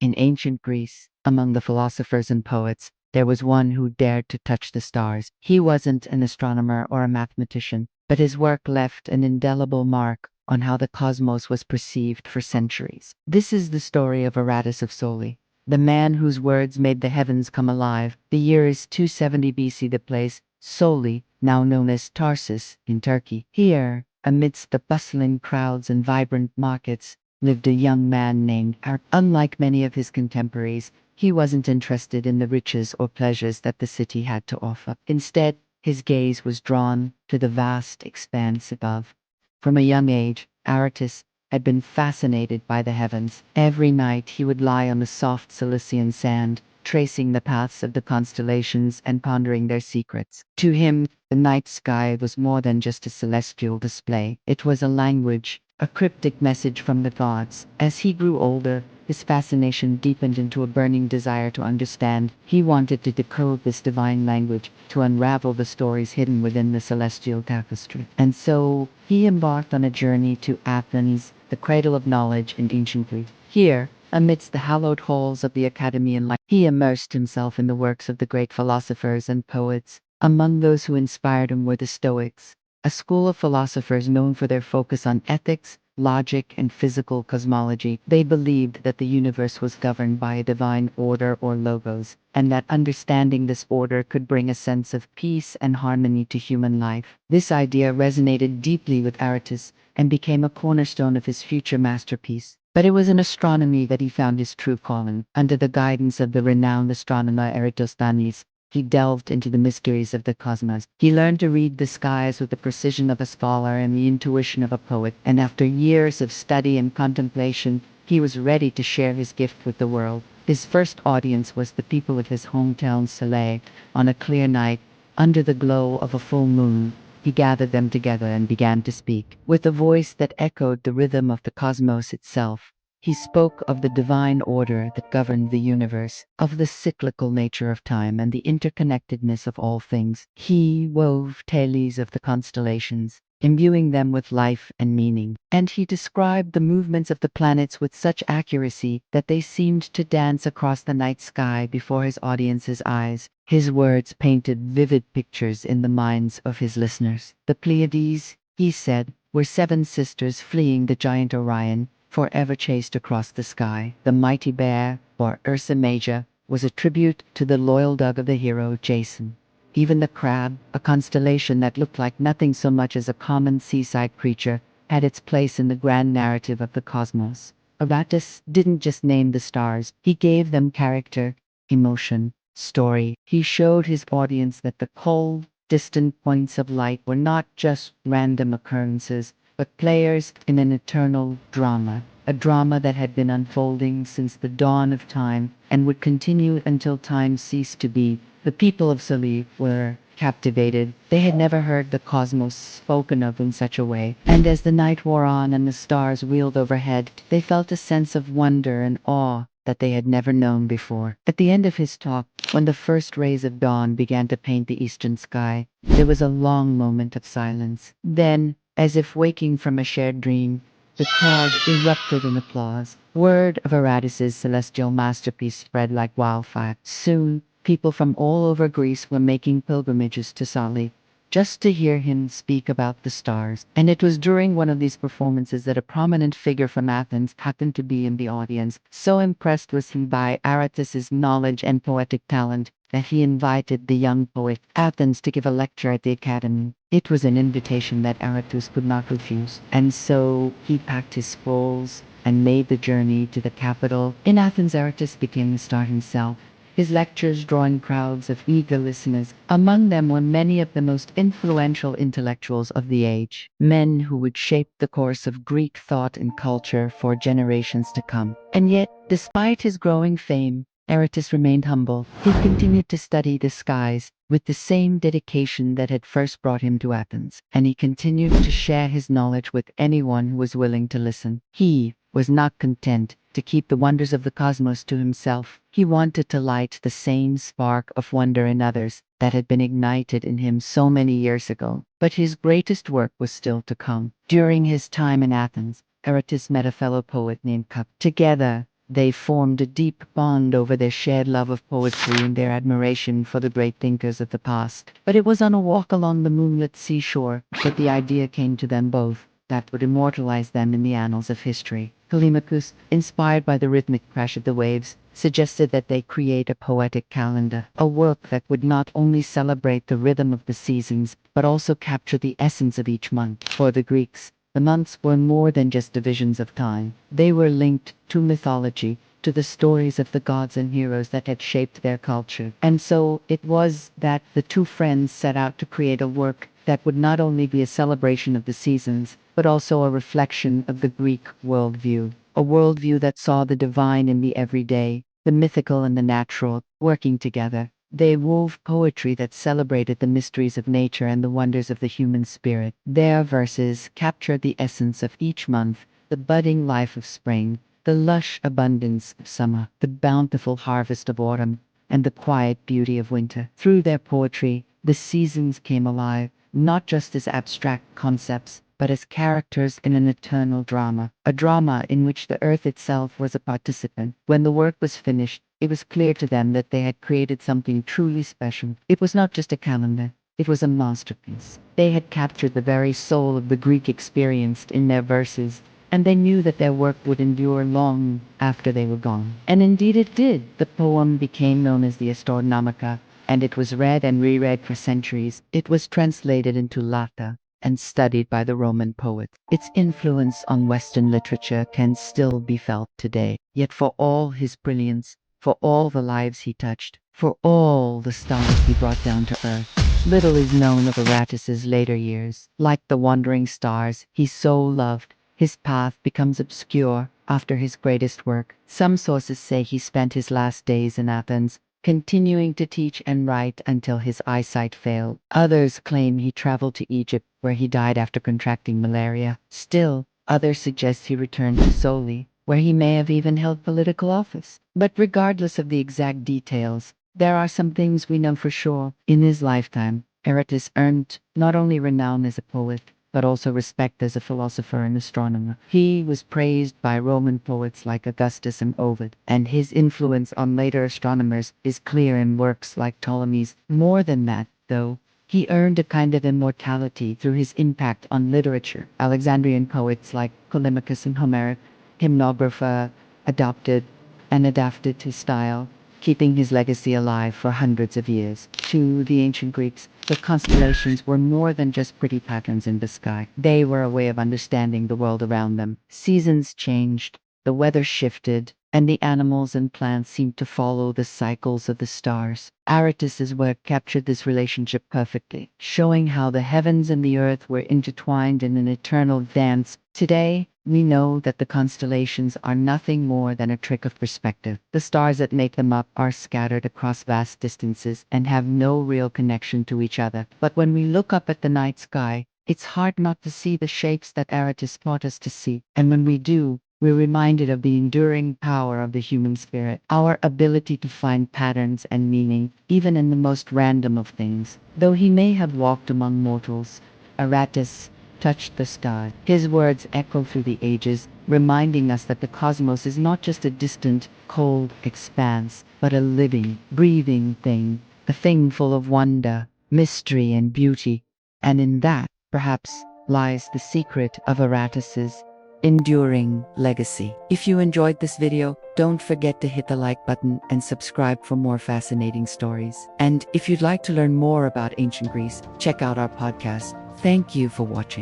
In ancient Greece, among the philosophers and poets, there was one who dared to touch the stars. He wasn't an astronomer or a mathematician, but his work left an indelible mark on how the cosmos was perceived for centuries. This is the story of Aratus of Soli, the man whose words made the heavens come alive. The year is 270 BC. The place, Soli, now known as Tarsus in Turkey. Here, amidst the bustling crowds and vibrant markets, lived a young man named Aratus. Unlike many of his contemporaries, he wasn't interested in the riches or pleasures that the city had to offer. Instead, his gaze was drawn to the vast expanse above. From a young age, Aratus had been fascinated by the heavens. Every night he would lie on the soft Cilician sand, tracing the paths of the constellations and pondering their secrets. To him, the night sky was more than just a celestial display. It was a language, a cryptic message from the gods. As he grew older, his fascination deepened into a burning desire to understand. He wanted to decode this divine language, to unravel the stories hidden within the celestial tapestry. And so, he embarked on a journey to Athens, the cradle of knowledge in ancient Greece. Here, amidst the hallowed halls of the academy and life, he immersed himself in the works of the great philosophers and poets. Among those who inspired him were the Stoics, a school of philosophers known for their focus on ethics, logic, and physical cosmology. They believed that the universe was governed by a divine order or logos, and that understanding this order could bring a sense of peace and harmony to human life. This idea resonated deeply with Aratus and became a cornerstone of his future masterpiece. But it was in astronomy that he found his true calling. Under the guidance of the renowned astronomer Eratosthenes, he delved into the mysteries of the cosmos. He learned to read the skies with the precision of a scholar and the intuition of a poet. And after years of study and contemplation, he was ready to share his gift with the world. His first audience was the people of his hometown Salé. On a clear night, under the glow of a full moon, he gathered them together and began to speak. With a voice that echoed the rhythm of the cosmos itself, he spoke of the divine order that governed the universe, of the cyclical nature of time and the interconnectedness of all things. He wove tales of the constellations, imbuing them with life and meaning. And he described the movements of the planets with such accuracy that they seemed to dance across the night sky before his audience's eyes. His words painted vivid pictures in the minds of his listeners. The Pleiades, he said, were 7 sisters fleeing the giant Orion, forever chased across the sky. The mighty bear, or Ursa Major, was a tribute to the loyal dog of the hero Jason. Even the crab, a constellation that looked like nothing so much as a common seaside creature, had its place in the grand narrative of the cosmos. Aratus didn't just name the stars, he gave them character, emotion, story. He showed his audience that the cold, distant points of light were not just random occurrences, but players in an eternal drama, a drama that had been unfolding since the dawn of time and would continue until time ceased to be. The people of Salif were captivated. They had never heard the cosmos spoken of in such a way, and as the night wore on and the stars wheeled overhead, they felt a sense of wonder and awe that they had never known before. At the end of his talk, when the first rays of dawn began to paint the eastern sky, there was a long moment of silence. Then, as if waking from a shared dream, the crowd erupted in applause. Word of Aratus's celestial masterpiece spread like wildfire. Soon, people from all over Greece were making pilgrimages to Sali just to hear him speak about the stars. And it was during one of these performances that a prominent figure from Athens happened to be in the audience. So impressed was he by Aratus's knowledge and poetic talent that he invited the young poet Athens to give a lecture at the academy. It was an invitation that Aratus could not refuse, and so he packed his scrolls and made the journey to the capital. In Athens, Aratus became the star himself, his lectures drawing crowds of eager listeners. Among them were many of the most influential intellectuals of the age, men who would shape the course of Greek thought and culture for generations to come. And yet, despite his growing fame, Aratus remained humble. He continued to study the skies with the same dedication that had first brought him to Athens, and he continued to share his knowledge with anyone who was willing to listen. He was not content to keep the wonders of the cosmos to himself. He wanted to light the same spark of wonder in others that had been ignited in him so many years ago. But his greatest work was still to come. During his time in Athens, Aratus met a fellow poet named Together, They formed a deep bond over their shared love of poetry and their admiration for the great thinkers of the past. But it was on a walk along the moonlit seashore that the idea came to them both that would immortalize them in the annals of history. Callimachus, inspired by the rhythmic crash of the waves, suggested that they create a poetic calendar, a work that would not only celebrate the rhythm of the seasons, but also capture the essence of each month. For the Greeks, the months were more than just divisions of time. They were linked to mythology, to the stories of the gods and heroes that had shaped their culture. And so it was that the two friends set out to create a work that would not only be a celebration of the seasons, but also a reflection of the Greek worldview. A worldview that saw the divine in the everyday, the mythical and the natural, working together. They wove poetry that celebrated the mysteries of nature and the wonders of the human spirit. Their verses captured the essence of each month, the budding life of spring, the lush abundance of summer, the bountiful harvest of autumn, and the quiet beauty of winter. Through their poetry, the seasons came alive, not just as abstract concepts, but as characters in an eternal drama, a drama in which the earth itself was a participant. When the work was finished, it was clear to them that they had created something truly special. It was not just a calendar, it was a masterpiece. They had captured the very soul of the Greek experience in their verses, and they knew that their work would endure long after they were gone. And indeed it did. The poem became known as the Astronomica, and it was read and reread for centuries. It was translated into Latin and studied by the Roman poets. Its influence on Western literature can still be felt today. Yet for all his brilliance, for all the lives he touched, for all the stars he brought down to earth, little is known of Aratus's later years. Like the wandering stars he so loved, his path becomes obscure after his greatest work. Some sources say he spent his last days in Athens, continuing to teach and write until his eyesight failed. Others claim he traveled to Egypt, where he died after contracting malaria. Still, others suggest he returned to Soli, where he may have even held political office. But regardless of the exact details, there are some things we know for sure. In his lifetime, Aratus earned not only renown as a poet, but also respect as a philosopher and astronomer. He was praised by Roman poets like Augustus and Ovid, and his influence on later astronomers is clear in works like Ptolemy's. More than that, though, he earned a kind of immortality through his impact on literature. Alexandrian poets like Callimachus and Homeric hymnographer adopted and adapted his style, keeping his legacy alive for hundreds of years. To the ancient Greeks, the constellations were more than just pretty patterns in the sky. They were a way of understanding the world around them. Seasons changed, the weather shifted, and the animals and plants seemed to follow the cycles of the stars. Aratus's work captured this relationship perfectly, showing how the heavens and the earth were intertwined in an eternal dance. Today, we know that the constellations are nothing more than a trick of perspective. The stars that make them up are scattered across vast distances and have no real connection to each other. But when we look up at the night sky, it's hard not to see the shapes that Aratus taught us to see. And when we do, we're reminded of the enduring power of the human spirit, our ability to find patterns and meaning, even in the most random of things. Though he may have walked among mortals, Aratus touched the stars. His words echo through the ages, reminding us that the cosmos is not just a distant, cold expanse, but a living, breathing thing, a thing full of wonder, mystery, and beauty. And in that, perhaps, lies the secret of Aratus's enduring legacy. If you enjoyed this video, don't forget to hit the like button and subscribe for more fascinating stories. And if you'd like to learn more about ancient Greece, check out our podcast. Thank you for watching.